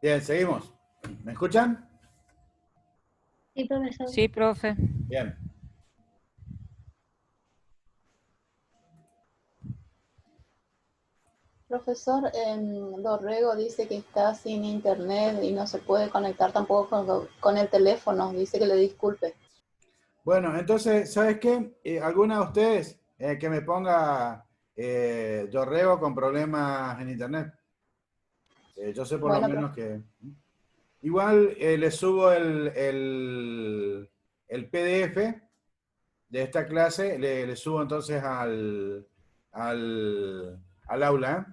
Bien, seguimos. ¿Me escuchan? Sí, profesor. Sí, profe. Bien. Profesor, Dorrego dice que está sin internet y no se puede conectar tampoco con el teléfono. Dice que le disculpe. Bueno, entonces, ¿sabes qué? ¿Alguna de ustedes que me ponga Dorrego con problemas en internet? Yo sé por lo Bueno, menos que... Igual le subo el PDF de esta clase, le subo entonces al aula, ¿eh?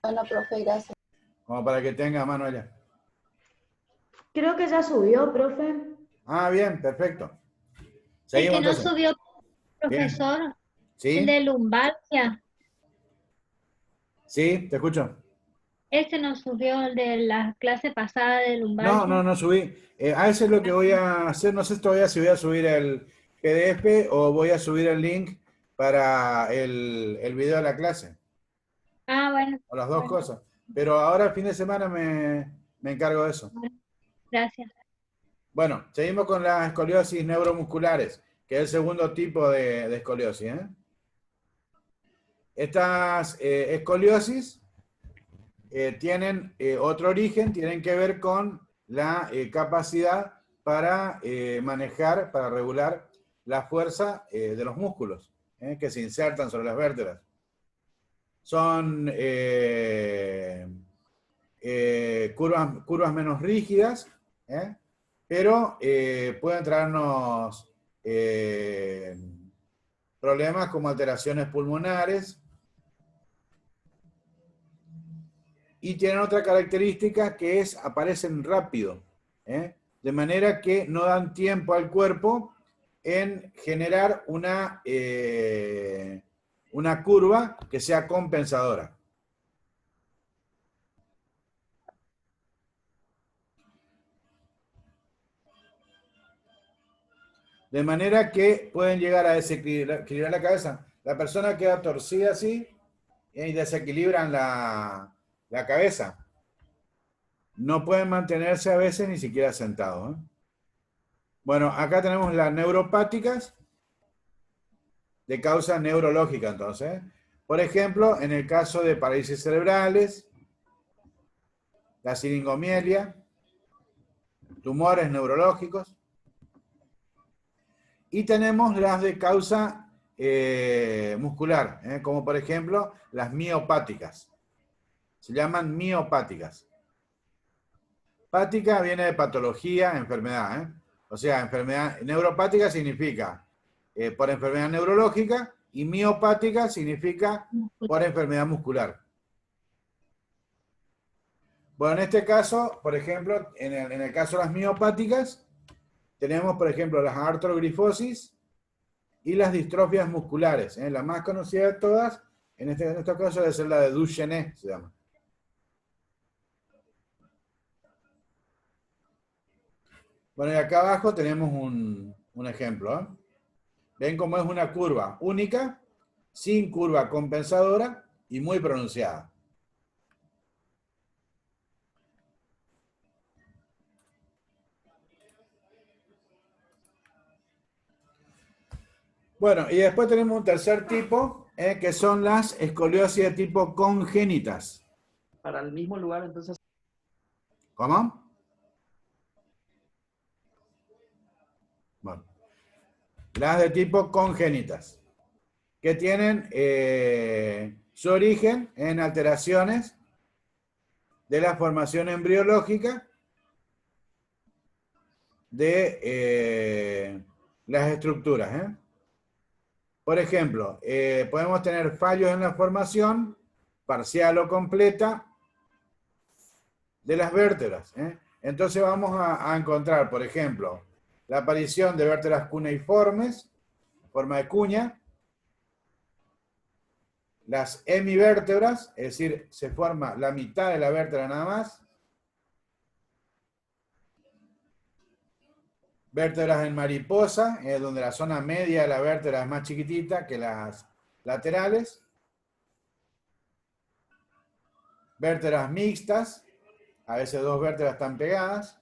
bueno, profe, gracias. Como para que tenga a mano allá. Creo que ya subió, profe. Ah, bien, perfecto. El Seguimos que no entonces. subió, Bien. profesor, el ¿Sí? de lumbalgia. ¿Sí? ¿Te escucho? Este no subió el de la clase pasada de No, lumbalgia. no, no subí. A eso es lo que voy a hacer. No sé todavía si voy a subir el PDF o voy a subir el link para el video de la clase. Ah, bueno. O las dos Bueno, cosas. Pero ahora el fin de semana me encargo de eso. bueno, gracias. Bueno, seguimos con las escoliosis neuromusculares, que es el segundo tipo de escoliosis, ¿eh? Estas escoliosis tienen otro origen, tienen que ver con la capacidad para manejar, para regular la fuerza de los músculos que se insertan sobre las vértebras. Son curvas menos rígidas, pero pueden traernos problemas como alteraciones pulmonares, y tienen otra característica que es aparecen rápido, de manera que no dan tiempo al cuerpo en generar una curva que sea compensadora. De manera que pueden llegar a desequilibrar la cabeza. La persona queda torcida así y desequilibran la cabeza. No pueden mantenerse a veces ni siquiera sentados. Bueno, acá tenemos las neuropáticas de causa neurológica, entonces. Por ejemplo, en el caso de parálisis cerebrales, la siringomielia, tumores neurológicos. Y tenemos las de causa muscular, como por ejemplo las miopáticas. Se llaman miopáticas. Pática viene de patología, enfermedad. O sea, enfermedad neuropática significa por enfermedad neurológica y miopática significa por enfermedad muscular. Bueno, en este caso, por ejemplo, en el caso de las miopáticas, tenemos, por ejemplo, las artrogrifosis y las distrofias musculares. La más conocida de todas, en este caso, debe ser la de Duchenne, se llama. Bueno, y acá abajo tenemos un ejemplo. Ven cómo es una curva única, sin curva compensadora y muy pronunciada. Bueno, y después tenemos un tercer tipo, que son las escoliosis de tipo congénitas. Para el mismo lugar, entonces. ¿Cómo? Bueno, las de tipo congénitas, que tienen su origen en alteraciones de la formación embriológica de las estructuras. Por ejemplo, podemos tener fallos en la formación parcial o completa de las vértebras. Entonces vamos a encontrar, por ejemplo, la aparición de vértebras cuneiformes, en forma de cuña, las hemivértebras, es decir, se forma la mitad de la vértebra nada más, vértebras en mariposa, donde la zona media de la vértebra es más chiquitita que las laterales, vértebras mixtas, A veces dos vértebras están pegadas.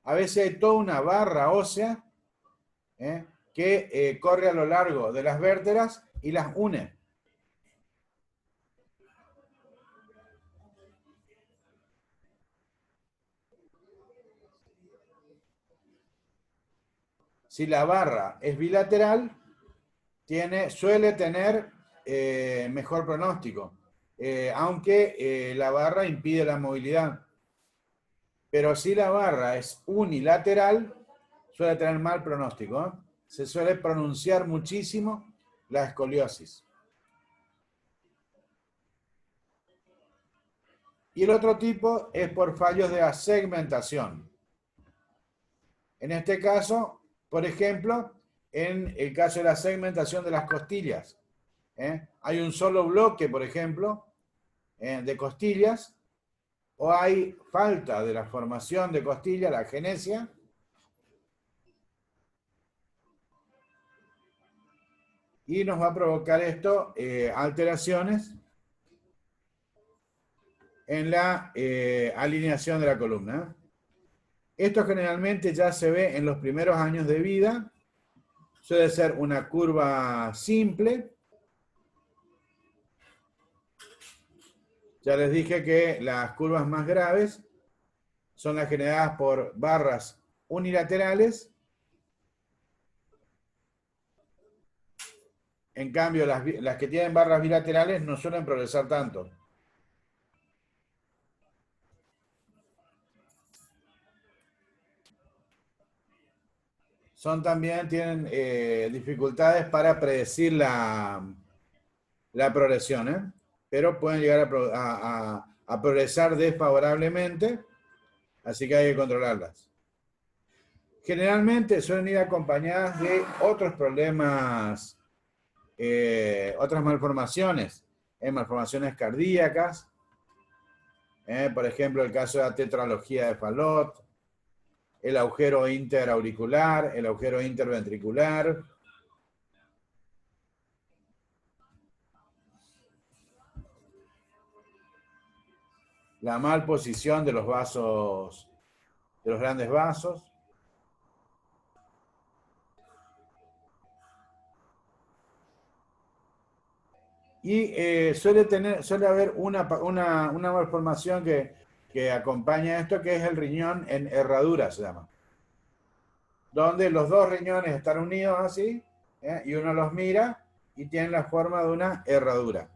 A veces hay toda una barra ósea que corre a lo largo de las vértebras y las une. Si la barra es bilateral, suele tener mejor pronóstico, aunque la barra impide la movilidad. Pero si la barra es unilateral, suele tener mal pronóstico, ¿eh? Se suele pronunciar muchísimo la escoliosis. Y el otro tipo es por fallos de asegmentación. En este caso, por ejemplo, en el caso de la segmentación de las costillas, hay un solo bloque, por ejemplo, de costillas, o hay falta de la formación de costilla, la agenesia, y nos va a provocar esto alteraciones en la alineación de la columna. Esto generalmente ya se ve en los primeros años de vida. Suele ser una curva simple. Ya les dije que las curvas más graves son las generadas por barras unilaterales. En cambio, las que tienen barras bilaterales no suelen progresar tanto. Tienen dificultades para predecir la progresión, pero pueden llegar a progresar desfavorablemente, así que hay que controlarlas. Generalmente suelen ir acompañadas de otros problemas, otras malformaciones, malformaciones cardíacas, por ejemplo, el caso de la tetralogía de Fallot, el agujero interauricular, el agujero interventricular. La malposición de los vasos, de los grandes vasos. Y suele haber una malformación que acompaña esto, que es el riñón en herradura, se llama. Donde los dos riñones están unidos así, y uno los mira y tienen la forma de una herradura.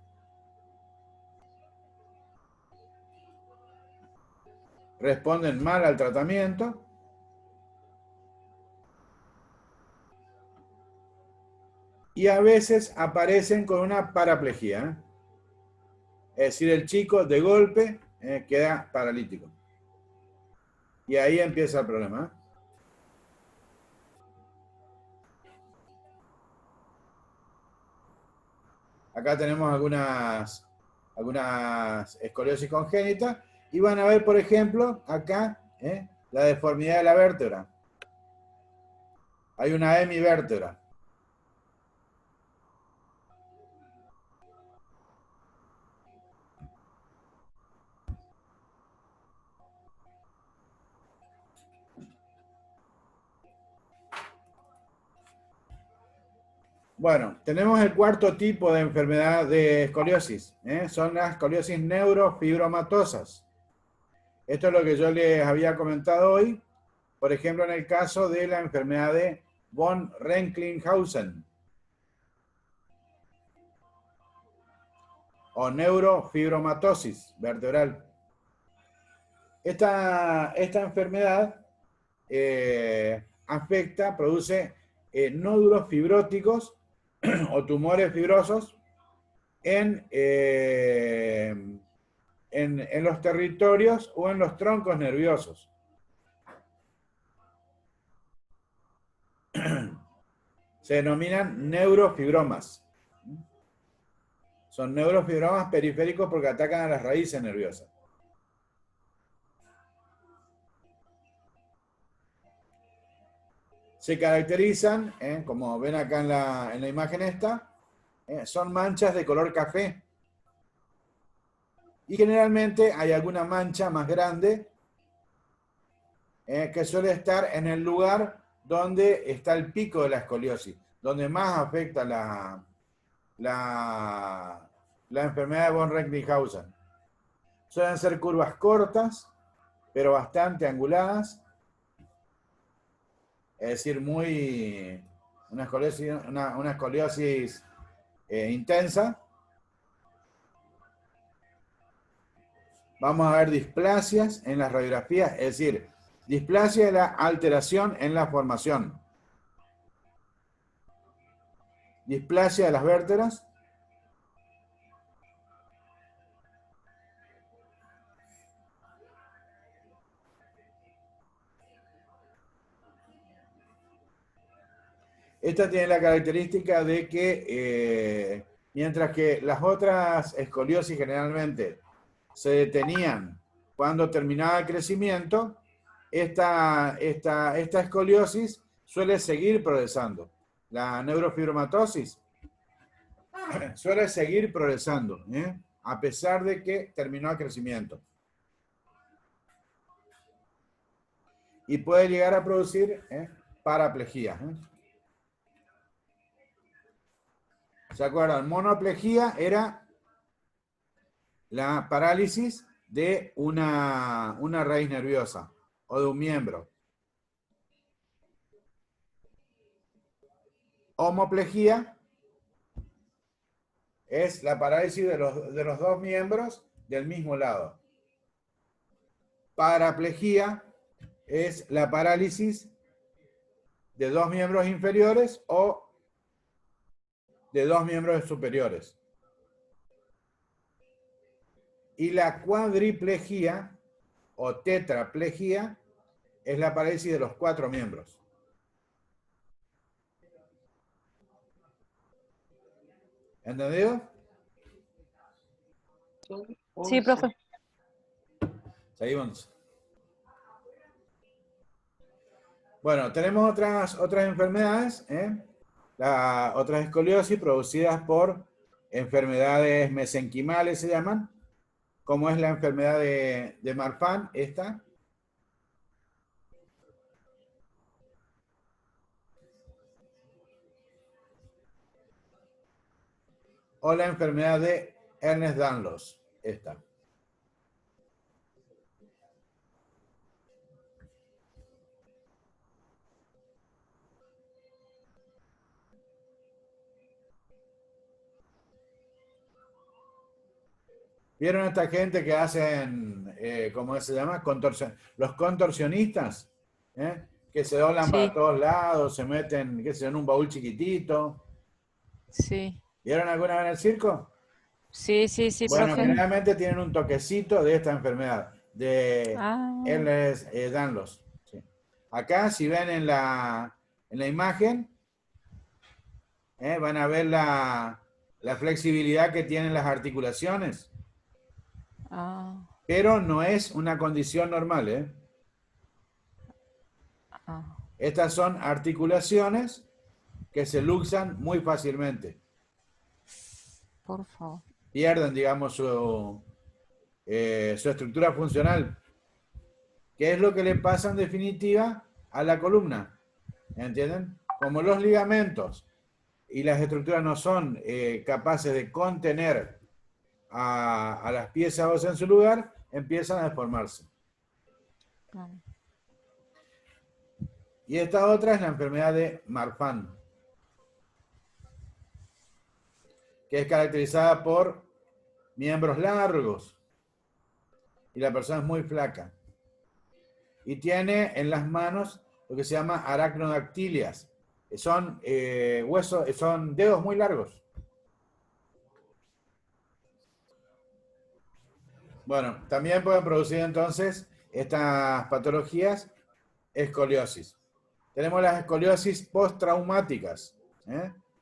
Responden mal al tratamiento. Y a veces aparecen con una paraplejía. Es decir, el chico de golpe queda paralítico. Y ahí empieza el problema. Acá tenemos algunas escoliosis congénitas. Y van a ver, por ejemplo, acá la deformidad de la vértebra. Hay una hemivértebra. Bueno, tenemos el cuarto tipo de enfermedad de escoliosis. Son las escoliosis neurofibromatosas. Esto es lo que yo les había comentado hoy. Por ejemplo, en el caso de la enfermedad de von Recklinghausen. O neurofibromatosis vertebral. Esta enfermedad produce nódulos fibróticos o tumores fibrosos en los territorios o en los troncos nerviosos. Se denominan neurofibromas. Son neurofibromas periféricos porque atacan a las raíces nerviosas. Se caracterizan, como ven acá en la imagen esta, son manchas de color café. Y generalmente hay alguna mancha más grande que suele estar en el lugar donde está el pico de la escoliosis, donde más afecta la enfermedad de von Recklinghausen. Suelen ser curvas cortas, pero bastante anguladas, es decir, una escoliosis intensa. Vamos a ver displasias en las radiografías, es decir, displasia de la alteración en la formación. Displasia de las vértebras. Esta tiene la característica de que, mientras que las otras escoliosis generalmente se detenían cuando terminaba el crecimiento, esta escoliosis suele seguir progresando. La neurofibromatosis suele seguir progresando, a pesar de que terminó el crecimiento. Y puede llegar a producir paraplegia. ¿Se acuerdan? Monoplegia era la parálisis de una raíz nerviosa o de un miembro. Homoplegia es la parálisis de los dos miembros del mismo lado. Paraplegia es la parálisis de dos miembros inferiores o de dos miembros superiores. Y la cuadriplegia o tetraplegia es la parálisis de los cuatro miembros. ¿Entendido? Sí, profe. Seguimos. Bueno, tenemos otras enfermedades, otras escoliosis producidas por enfermedades mesenquimales se llaman, como es la enfermedad de Marfan, esta. O la enfermedad de Ernest-Danlos, esta. ¿Vieron a esta gente que hacen, cómo se llama? Los contorsionistas, que se doblan para Sí, todos lados, se meten, qué sé yo, en un baúl chiquitito. sí, ¿Vieron alguna vez en el circo? sí, sí, sí, Bueno, profe. generalmente tienen un toquecito de esta enfermedad, de Ah, Ehlers-Danlos. Sí. Acá, si ven en la imagen, van a ver la flexibilidad que tienen las articulaciones. ah, Pero no es una condición normal, ah, Estas son articulaciones que se luxan muy fácilmente. por favor. Pierden, digamos, su estructura funcional. ¿Qué es lo que le pasa en definitiva a la columna? ¿Entienden? Como los ligamentos y las estructuras no son capaces de contener a las piezas óseas en su lugar, empiezan a deformarse. Ah, Y esta otra es la enfermedad de Marfan, que es caracterizada por miembros largos y la persona es muy flaca. Y tiene en las manos lo que se llama aracnodactilias, que son huesos, son dedos muy largos. Bueno, también pueden producir entonces estas patologías escoliosis. Tenemos las escoliosis postraumáticas,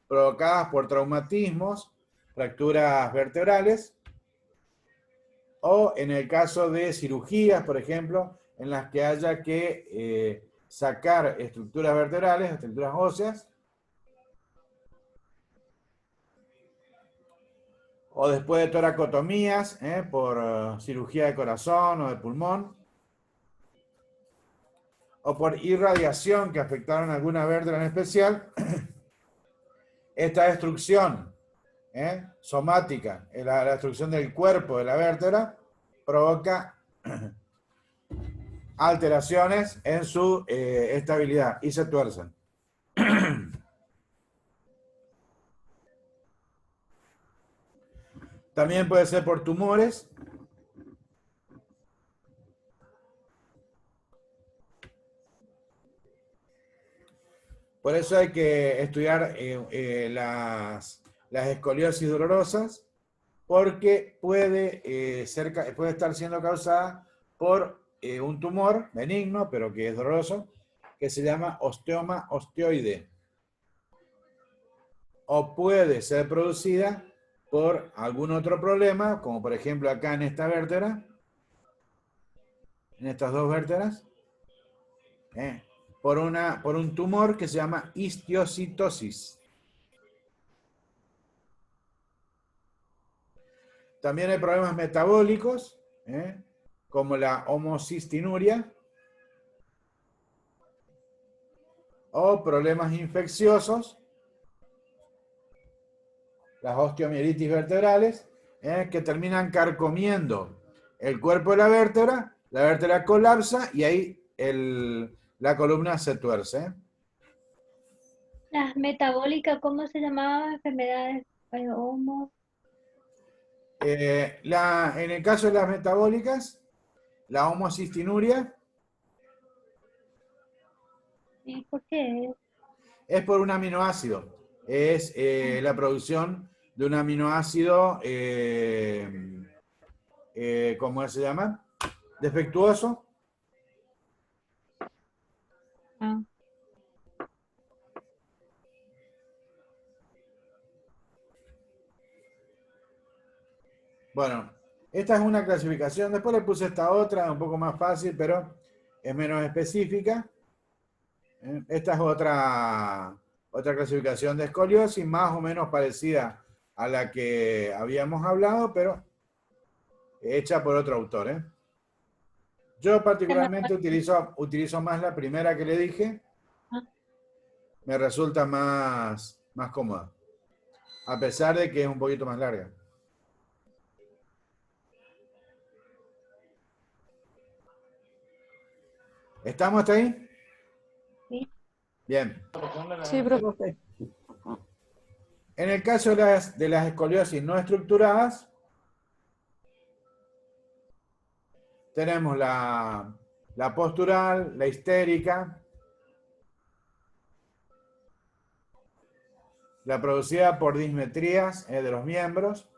provocadas por traumatismos, fracturas vertebrales, o en el caso de cirugías, por ejemplo, en las que haya que sacar estructuras vertebrales, estructuras óseas, o después de toracotomías, por cirugía de corazón o de pulmón, o por irradiación que afectaron alguna vértebra en especial, esta destrucción somática, la destrucción del cuerpo de la vértebra, provoca alteraciones en su estabilidad y se tuercen. También puede ser por tumores. Por eso hay que estudiar las escoliosis dolorosas, porque puede estar siendo causada por un tumor benigno, pero que es doloroso, que se llama osteoma osteoide. O puede ser producida por algún otro problema, como por ejemplo acá en esta vértebra, en estas dos vértebras, por un tumor que se llama histiocitosis. También hay problemas metabólicos, como la homocistinuria, o problemas infecciosos, las osteomielitis vertebrales, que terminan carcomiendo el cuerpo de la vértebra colapsa y ahí la columna se tuerce. Las metabólicas, ¿cómo se llamaban? Enfermedades, homo. En el caso de las metabólicas, la homocistinuria ¿Y por qué? es por un aminoácido. Es la producción de un aminoácido, ¿cómo se llama? Defectuoso. Ah, Bueno, esta es una clasificación. Después le puse esta otra, un poco más fácil, pero es menos específica. Esta es otra clasificación de escoliosis, más o menos parecida a la que habíamos hablado, pero hecha por otro autor. Yo particularmente utilizo más la primera que le dije. Me resulta más cómoda, a pesar de que es un poquito más larga. ¿Estamos hasta ahí? sí. Bien. Sí, profe. En el caso de las escoliosis no estructuradas, tenemos la postural, la histérica, la producida por dismetrías de los miembros,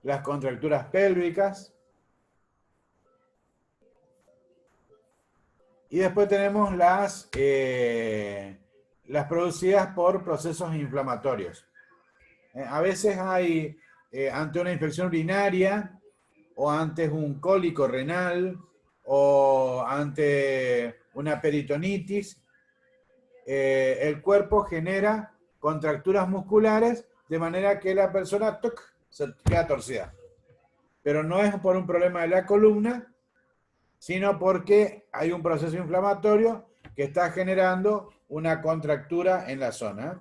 las contracturas pélvicas, y después tenemos las producidas por procesos inflamatorios. A veces hay, ante una infección urinaria, o ante un cólico renal, o ante una peritonitis, el cuerpo genera contracturas musculares de manera que la persona se queda torcida. Pero no es por un problema de la columna, sino porque hay un proceso inflamatorio que está generando una contractura en la zona.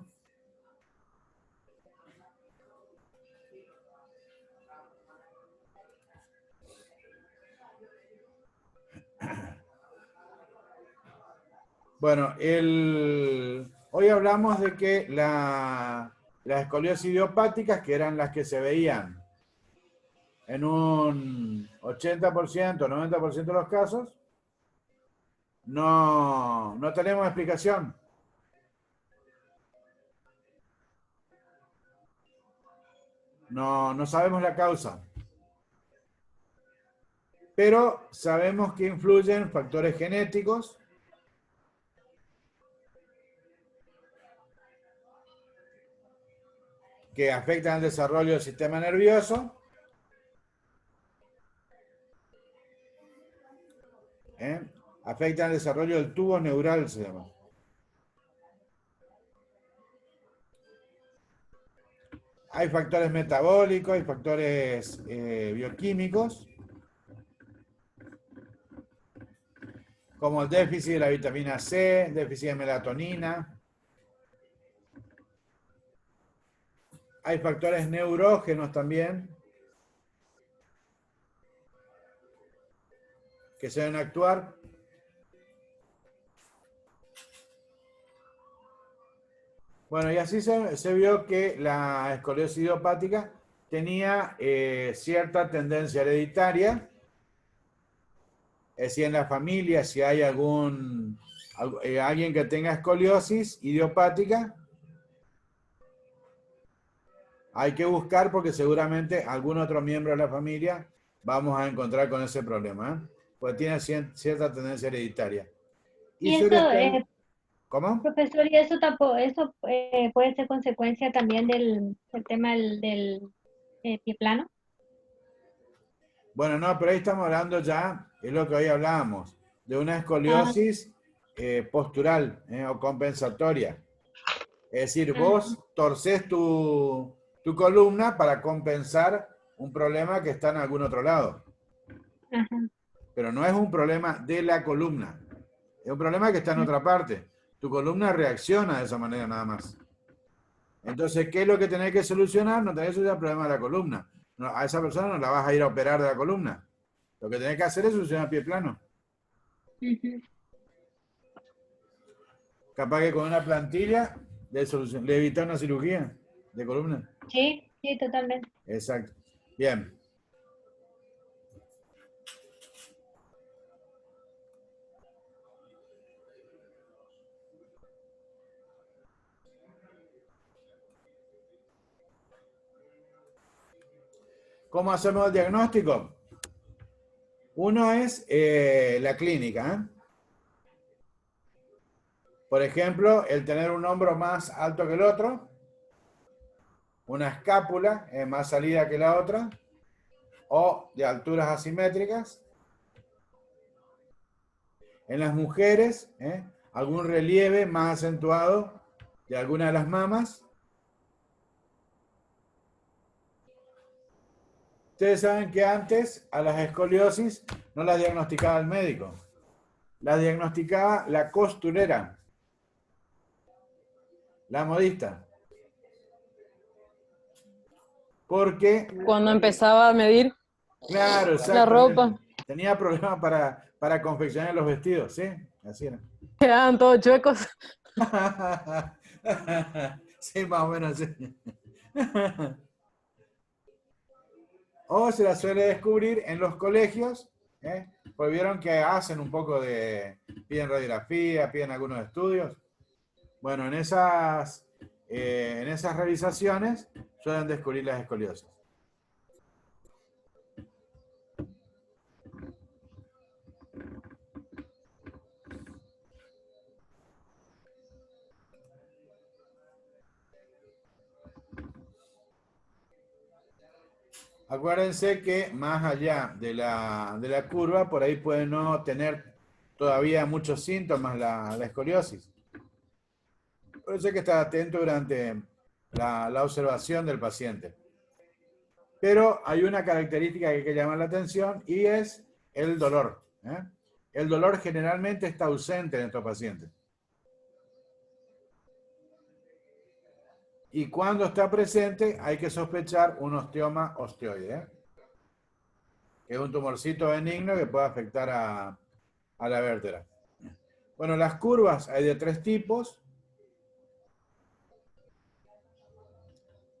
Bueno, hoy hablamos de que las escoliosis idiopáticas, que eran las que se veían en un 80%, 90% de los casos, no tenemos explicación. No sabemos la causa. Pero sabemos que influyen factores genéticos, que afectan el desarrollo del sistema nervioso, afectan el desarrollo del tubo neural, se llama. Hay factores metabólicos, hay factores bioquímicos, como el déficit de la vitamina C, déficit de melatonina. Hay factores neurógenos también, que se deben actuar. Bueno, y así se vio que la escoliosis idiopática tenía cierta tendencia hereditaria. Es decir, en la familia, si hay alguien que tenga escoliosis idiopática, hay que buscar porque seguramente algún otro miembro de la familia vamos a encontrar con ese problema, ¿eh? Porque tiene cierta tendencia hereditaria. Y sobre eso, todo, ¿cómo? profesor, y eso tampoco, eso puede ser consecuencia también del tema del pie plano. Bueno, no, pero ahí estamos hablando ya, es lo que hoy hablábamos, de una Ah, escoliosis postural o compensatoria. Es decir, vos torcés tu columna para compensar un problema que está en algún otro lado. ajá. Pero no es un problema de la columna. Es un problema que está en otra parte. Tu columna reacciona de esa manera nada más. Entonces, ¿qué es lo que tenés que solucionar? No tenés que solucionar el problema de la columna. No, a esa persona no la vas a ir a operar de la columna. Lo que tenés que hacer es solucionar pie plano. Ujú. Capaz que con una plantilla le evita una cirugía de columna. Sí, sí, totalmente. Exacto. Bien. ¿Cómo hacemos el diagnóstico? Uno es la clínica, ¿eh? Por ejemplo, el tener un hombro más alto que el otro, una escápula más salida que la otra, o de alturas asimétricas. En las mujeres, algún relieve más acentuado de alguna de las mamas. Ustedes saben que antes a las escoliosis no las diagnosticaba el médico, las diagnosticaba la costurera, la modista. Porque, Cuando empezaba a medir claro, la exactamente. ropa, Tenía problemas para confeccionar los vestidos, ¿sí? Así era. quedaban todos chuecos. Sí, más o menos así. O se la suele descubrir en los colegios, pues vieron que hacen un poco piden radiografía, piden algunos estudios. Bueno, en esas revisaciones suelen descubrir las escoliosis. Acuérdense que más allá de la curva, por ahí puede no tener todavía muchos síntomas la escoliosis. Por eso hay que estar atento durante la observación del paciente. Pero hay una característica que hay que llamar la atención y es el dolor. El dolor generalmente está ausente en estos pacientes. Y cuando está presente hay que sospechar un osteoma osteoide, que es un tumorcito benigno que puede afectar a la vértebra. Bueno, las curvas hay de 3 tipos.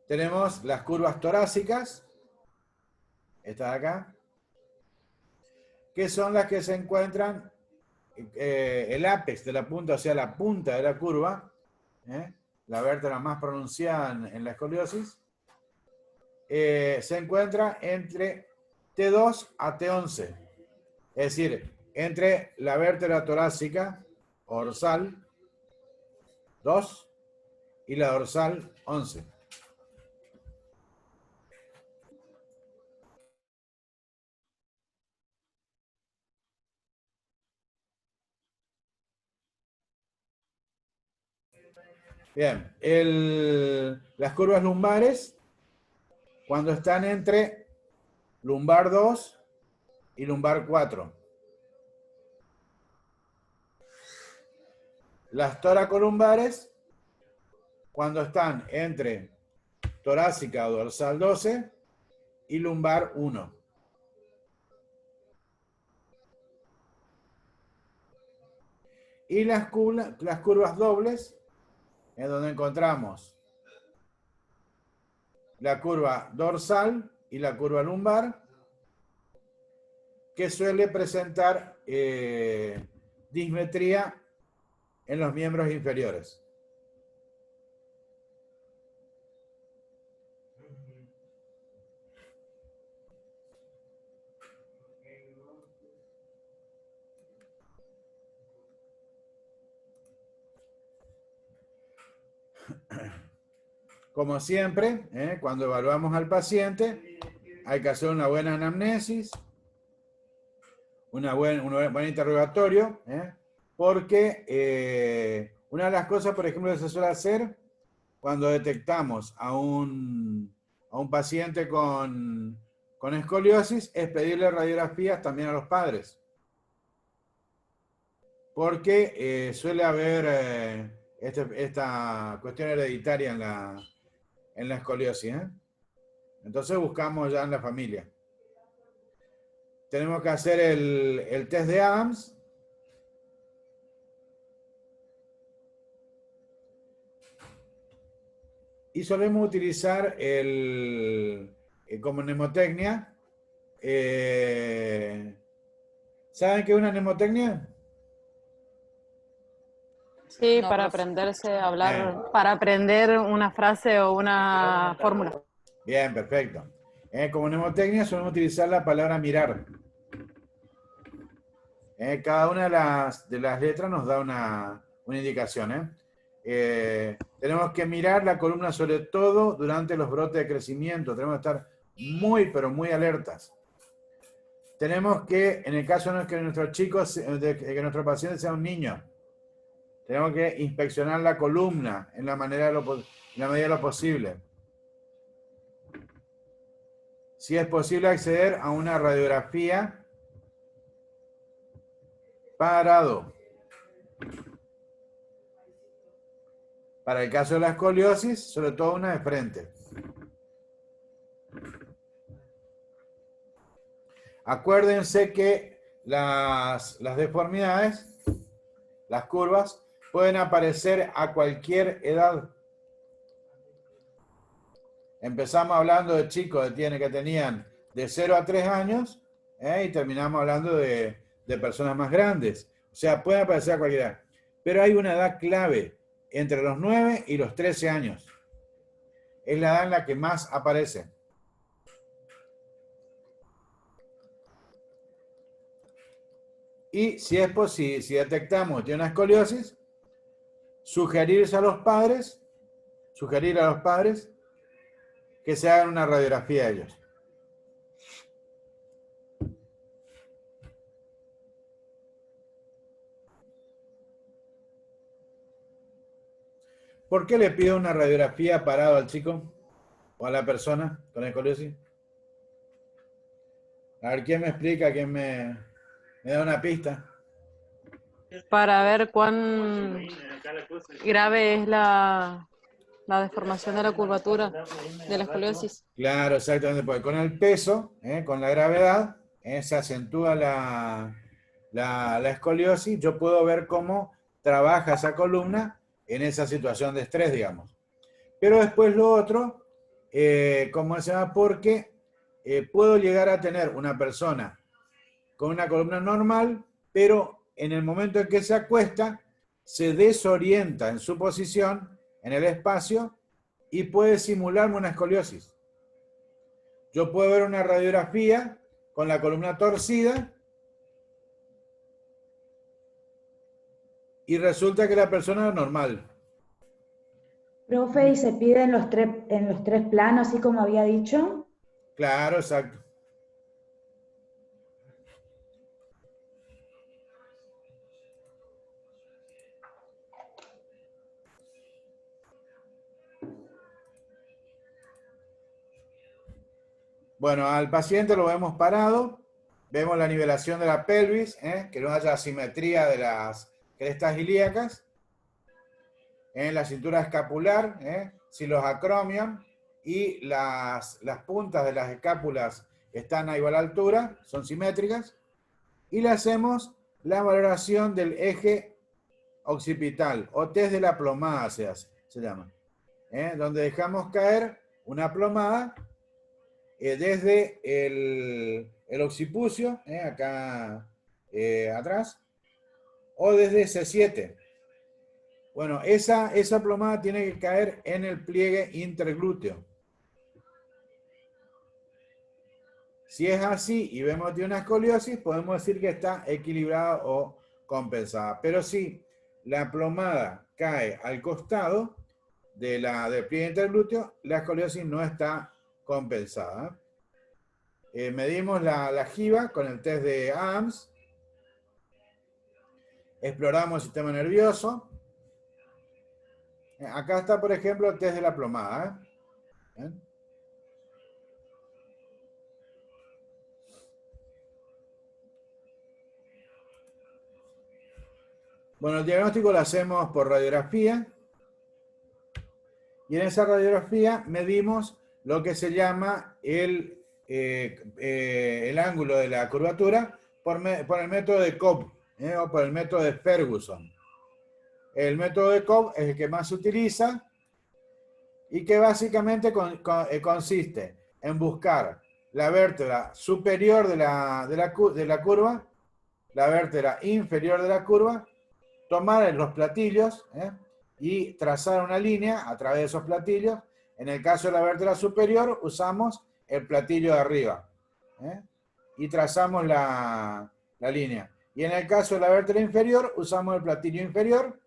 Tenemos las curvas torácicas, estas de acá, que son las que se encuentran el ápex de la punta, o sea, la punta de la curva, la vértebra más pronunciada en la escoliosis, se encuentra entre T2 a T11, es decir, entre la vértebra torácica dorsal 2 y la dorsal 11. Bien, las curvas lumbares cuando están entre lumbar 2 y lumbar 4. Las toracolumbares cuando están entre torácica o dorsal 12 y lumbar 1. Y las curvas dobles, en donde encontramos la curva dorsal y la curva lumbar, que suele presentar dismetría en los miembros inferiores. Como siempre, cuando evaluamos al paciente, hay que hacer una buena anamnesis, un buen interrogatorio, porque una de las cosas, por ejemplo, que se suele hacer cuando detectamos a un paciente con escoliosis es pedirle radiografías también a los padres. Porque suele haber esta cuestión hereditaria en la escoliosis. Entonces buscamos ya en la familia. Tenemos que hacer el test de Adams. Y solemos utilizar como mnemotecnia. ¿Saben qué es una mnemotecnia? Sí, No, para profe. aprenderse a hablar, para aprender una frase o una fórmula. Bien, perfecto. Como mnemotecnia solemos utilizar la palabra mirar. Cada una de las letras nos da una indicación. Tenemos que mirar la columna sobre todo durante los brotes de crecimiento. Tenemos que estar muy, pero muy alertas. Tenemos que, en el caso de que que nuestro paciente sea un niño, tenemos que inspeccionar la columna en la medida de lo posible. Si es posible acceder a una radiografía parado. Para el caso de la escoliosis, sobre todo una de frente. Acuérdense que las deformidades, las curvas, pueden aparecer a cualquier edad. Empezamos hablando de chicos que tenían de 0 a 3 años y terminamos hablando de personas más grandes. O sea, pueden aparecer a cualquier edad. Pero hay una edad clave, entre los 9 y los 13 años. Es la edad en la que más aparecen. Y si es posible, si detectamos de una escoliosis, sugerir a los padres que se hagan una radiografía a ellos. ¿Por qué le pido una radiografía parado al chico o a la persona con escoliosis? A ver, ¿quién me explica? ¿Quién me da una pista? Para ver cuán grave es la deformación de la curvatura de la escoliosis. Claro, exactamente, porque con el peso, con la gravedad, se acentúa la escoliosis. Yo puedo ver cómo trabaja esa columna en esa situación de estrés, digamos. Pero después lo otro, ¿cómo se llama? Porque puedo llegar a tener una persona con una columna normal, pero en el momento en que se acuesta, se desorienta en su posición, en el espacio, y puede simularme una escoliosis. Yo puedo ver una radiografía con la columna torcida y resulta que la persona es normal. Profe, ¿y se pide en los tres planos, así como había dicho? Claro, exacto. Bueno, al paciente lo vemos parado, vemos la nivelación de la pelvis, que no haya asimetría de las crestas ilíacas, en la cintura escapular, si los acromion y las puntas de las escápulas están a igual altura, son simétricas, y le hacemos la valoración del eje occipital, o test de la plomada se llama, donde dejamos caer una plomada desde el occipucio, acá atrás, o desde C7. Bueno, esa plomada tiene que caer en el pliegue interglúteo. Si es así y vemos que tiene una escoliosis, podemos decir que está equilibrada o compensada. Pero si la plomada cae al costado del pliegue interglúteo, la escoliosis no está compensada. Medimos la jiba con el test de AMS. Exploramos el sistema nervioso. Acá está, por ejemplo, el test de la plomada. ¿Bien? Bueno, el diagnóstico lo hacemos por radiografía. Y en esa radiografía medimos lo que se llama el ángulo de la curvatura por el método de Cobb, o por el método de Ferguson. El método de Cobb es el que más se utiliza y que básicamente consiste en buscar la vértebra superior de la curva, la vértebra inferior de la curva, tomar los platillos y trazar una línea a través de esos platillos. En el caso de la vértebra superior usamos el platillo de arriba y trazamos la línea. Y en el caso de la vértebra inferior usamos el platillo inferior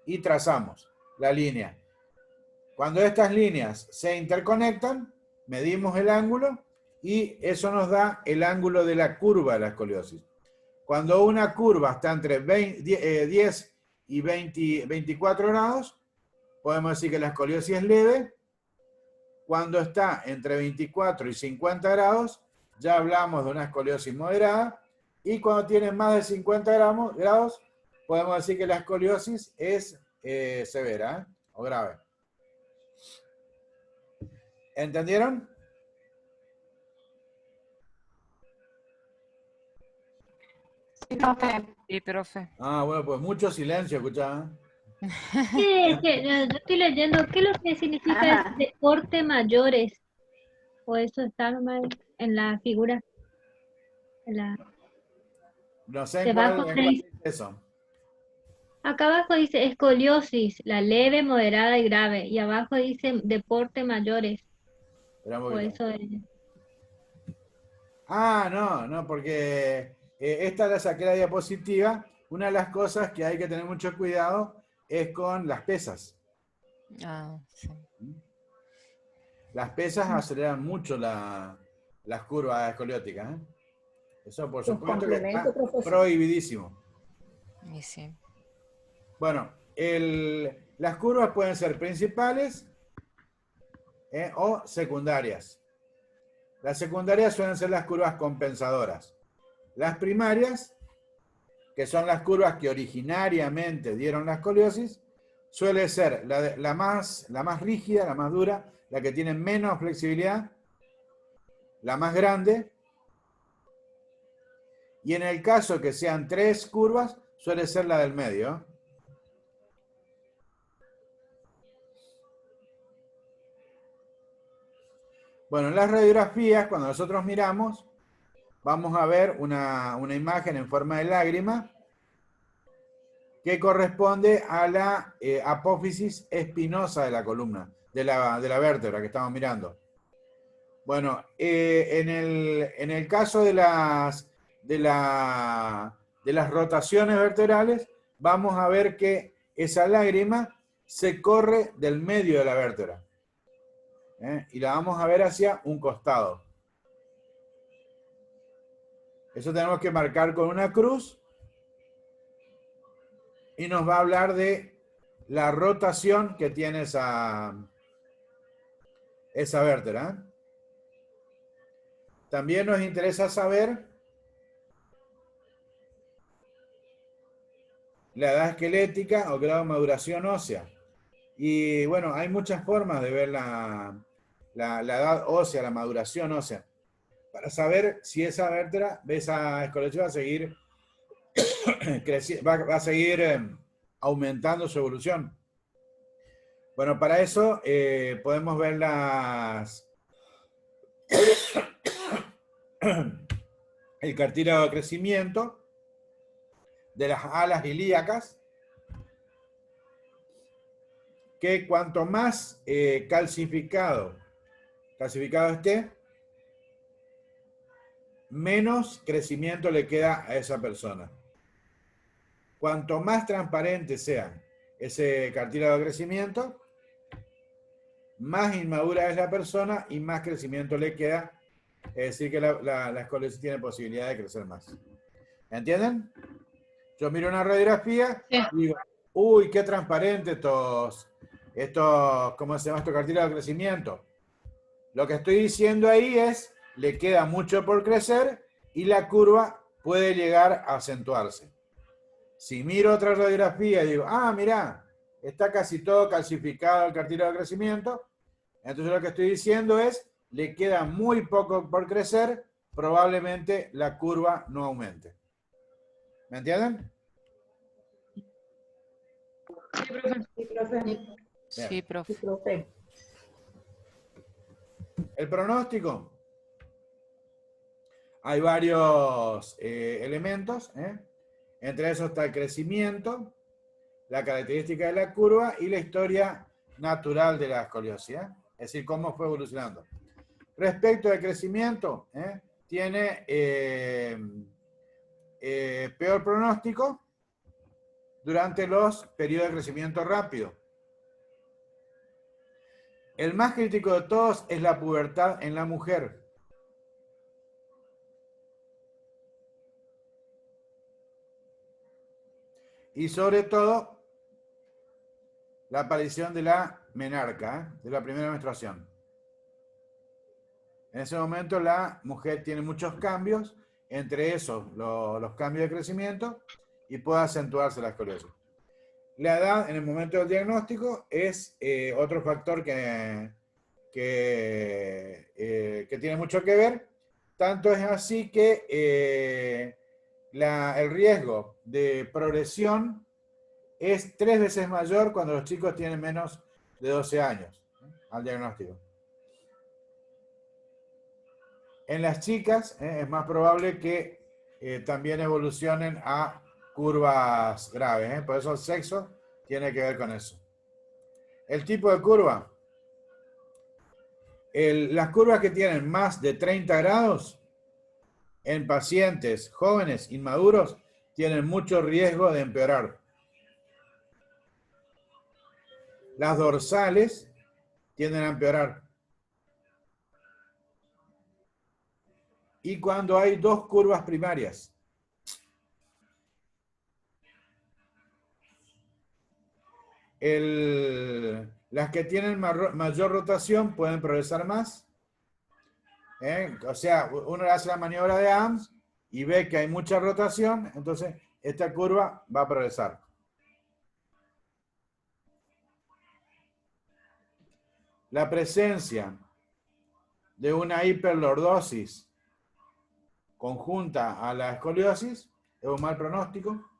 y trazamos la línea. Cuando estas líneas se interconectan, medimos el ángulo y eso nos da el ángulo de la curva de la escoliosis. Cuando una curva está entre 10 y 24 grados, podemos decir que la escoliosis es leve. Cuando está entre 24 y 50 grados, ya hablamos de una escoliosis moderada. Y cuando tiene más de 50 grados, podemos decir que la escoliosis es severa o grave. ¿Entendieron? Sí, profe. Sí, profe. Ah, bueno, pues mucho silencio, escuchá. Sí, es que, yo estoy leyendo, ¿qué es lo que significa Ajá. deporte mayores? O eso está nomás en la figura. No sé en Debajo cuál dice- es eso. Acá abajo dice escoliosis, la leve, moderada y grave. Y abajo dice deporte mayores. Espera un O poquito. eso es. Ah, no, porque esta la saqué la diapositiva. Una de las cosas que hay que tener mucho cuidado es con las pesas. Ah, sí. Las pesas aceleran mucho las curvas escolióticas. Eso por Los supuesto que está complementos, profesor. prohibidísimo. Y sí. Bueno, las curvas pueden ser principales o secundarias. Las secundarias suelen ser las curvas compensadoras. Las primarias, que son las curvas que originariamente dieron la escoliosis, suele ser la más rígida, la más dura, la que tiene menos flexibilidad, la más grande. Y en el caso que sean 3 curvas, suele ser la del medio. Bueno, en las radiografías, cuando nosotros miramos, vamos a ver una imagen en forma de lágrima que corresponde a la apófisis espinosa de la columna, de la vértebra que estamos mirando. Bueno, en el caso de las rotaciones vertebrales, vamos a ver que esa lágrima se corre del medio de la vértebra. Y la vamos a ver hacia un costado. Eso tenemos que marcar con una cruz. Y nos va a hablar de la rotación que tiene esa vértebra. También nos interesa saber la edad esquelética o grado de maduración ósea. Y bueno, hay muchas formas de ver la edad ósea, la maduración ósea, para saber si esa vértebra, esa escoliosis va a seguir va a seguir aumentando su evolución. Bueno, para eso podemos ver el cartílago de crecimiento de las alas ilíacas, que cuanto más calcificado esté, menos crecimiento le queda a esa persona. Cuanto más transparente sea ese cartílago de crecimiento, más inmadura es la persona y más crecimiento le queda. Es decir, que la escoliosis tiene posibilidad de crecer más. ¿Entienden? Yo miro una radiografía y digo, uy, qué transparente estos, ¿cómo se llama? Estos cartílagos de crecimiento. Lo que estoy diciendo ahí es, le queda mucho por crecer y la curva puede llegar a acentuarse. Si miro otra radiografía y digo, mirá, está casi todo calcificado el cartílago de crecimiento, entonces lo que estoy diciendo es, le queda muy poco por crecer, probablemente la curva no aumente. ¿Me entienden? Sí, profe. Sí, profe. Sí, profe. Sí, profe. El pronóstico. Hay varios elementos. Entre esos está el crecimiento, la característica de la curva y la historia natural de la escoliosis. Es decir, cómo fue evolucionando. Respecto al crecimiento, tiene peor pronóstico durante los periodos de crecimiento rápido. El más crítico de todos es la pubertad en la mujer. Y sobre todo, la aparición de la menarca, de la primera menstruación. En ese momento la mujer tiene muchos cambios, entre esos los cambios de crecimiento, y puede acentuarse la escoliosis. La edad en el momento del diagnóstico es otro factor que tiene mucho que ver. Tanto es así que el riesgo de progresión es 3 veces mayor cuando los chicos tienen menos de 12 años al diagnóstico. En las chicas es más probable que también evolucionen a curvas graves. Por eso el sexo tiene que ver con eso. El tipo de curva. Las curvas que tienen más de 30 grados en pacientes jóvenes, inmaduros, tienen mucho riesgo de empeorar. Las dorsales tienden a empeorar. Y cuando hay 2 curvas primarias. Las que tienen mayor rotación pueden progresar más. O sea, uno hace la maniobra de AMS y ve que hay mucha rotación, entonces esta curva va a progresar. La presencia de una hiperlordosis conjunta a la escoliosis es un mal pronóstico.